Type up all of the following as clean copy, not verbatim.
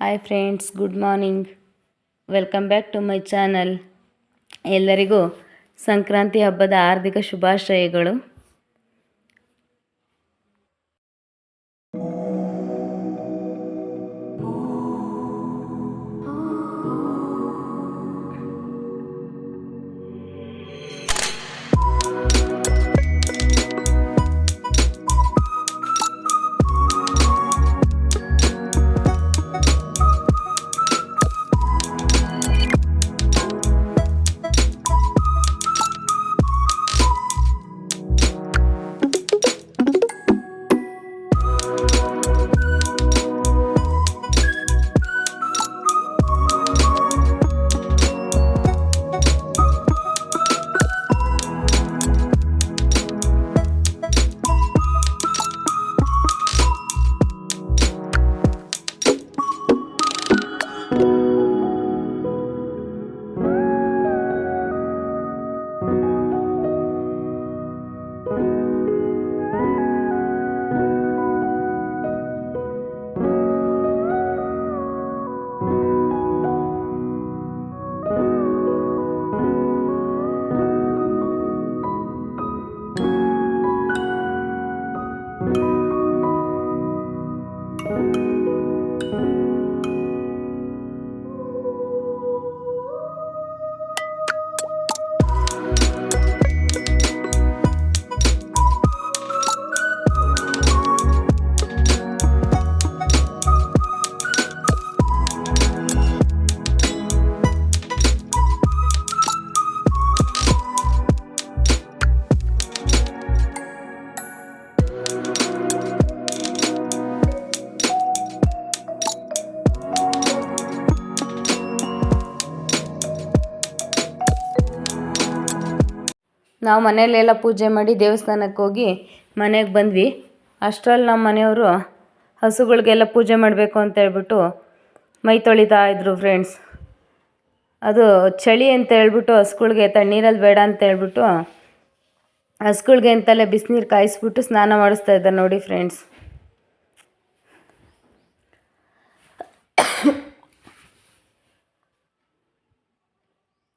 Hi friends, good morning. Welcome back to my channel. ಎಲ್ಲರಿಗೂ ಸಂಕ್ರಾಂತಿ ಹಬ್ಬದ ಹಾರ್ದಿಕ ಶುಭಾಶಯಗಳು. ನಾವು ಮನೆಯಲ್ಲೆಲ್ಲ ಪೂಜೆ ಮಾಡಿ ದೇವಸ್ಥಾನಕ್ಕೆ ಹೋಗಿ ಮನೆಗೆ ಬಂದ್ವಿ. ಅಷ್ಟರಲ್ಲಿ ನಮ್ಮ ಮನೆಯವರು ಹಸುಗಳಿಗೆಲ್ಲ ಪೂಜೆ ಮಾಡಬೇಕು ಅಂತ ಹೇಳ್ಬಿಟ್ಟು ಮೈ ತೊಳಿತಾ ಇದ್ರು ಫ್ರೆಂಡ್ಸ್. ಅದು ಚಳಿ ಅಂತ ಹೇಳ್ಬಿಟ್ಟು ಹಸುಗಳಿಗೆ ತಣ್ಣೀರಲ್ಲಿ ಬೇಡ ಅಂತ ಹೇಳ್ಬಿಟ್ಟು ಹಸುಗಳಿಗೆ ಅಂತಲೇ ಬಿಸಿನೀರು ಕಾಯಿಸ್ಬಿಟ್ಟು ಸ್ನಾನ ಮಾಡಿಸ್ತಾ ಇದ್ದಾರೆ ನೋಡಿ ಫ್ರೆಂಡ್ಸ್.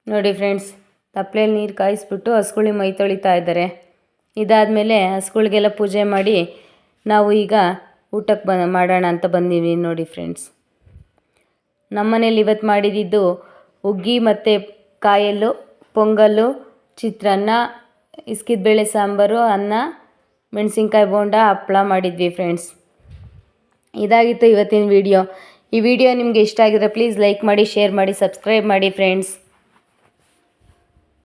ನೋಡಿ ಫ್ರೆಂಡ್ಸ್, ತಪ್ಪಲೆಯಲ್ಲಿ ನೀರು ಕಾಯಿಸ್ಬಿಟ್ಟು ಹಸುಗಳಿಗೆ ಮೈ ತೊಳಿತಾ ಇದ್ದಾರೆ. ಇದಾದಮೇಲೆ ಹಸುಗಳಿಗೆಲ್ಲ ಪೂಜೆ ಮಾಡಿ ನಾವು ಈಗ ಊಟಕ್ಕೆ ಮಾಡೋಣ ಅಂತ ಬಂದೀವಿ ನೋಡಿ ಫ್ರೆಂಡ್ಸ್. ನಮ್ಮ ಮನೇಲಿ ಇವತ್ತು ಮಾಡಿದ್ದು ಹುಗ್ಗಿ ಮತ್ತು ಕಾಯಲ್ಲು, ಪೊಂಗಲ್ಲು, ಚಿತ್ರಾನ್ನ, ಇಸ್ಕಿದ್ಬೇಳೆ ಸಾಂಬಾರು, ಅನ್ನ, ಮೆಣಸಿನ್ಕಾಯಿ ಬೋಂಡ, ಹಪ್ಪಳ ಮಾಡಿದ್ವಿ ಫ್ರೆಂಡ್ಸ್. ಇದಾಗಿತ್ತು ಇವತ್ತಿನ ವಿಡಿಯೋ. ಈ ವಿಡಿಯೋ ನಿಮಗೆ ಇಷ್ಟ ಆಗಿದ್ರೆ ಪ್ಲೀಸ್ ಲೈಕ್ ಮಾಡಿ, ಶೇರ್ ಮಾಡಿ, ಸಬ್ಸ್ಕ್ರೈಬ್ ಮಾಡಿ ಫ್ರೆಂಡ್ಸ್.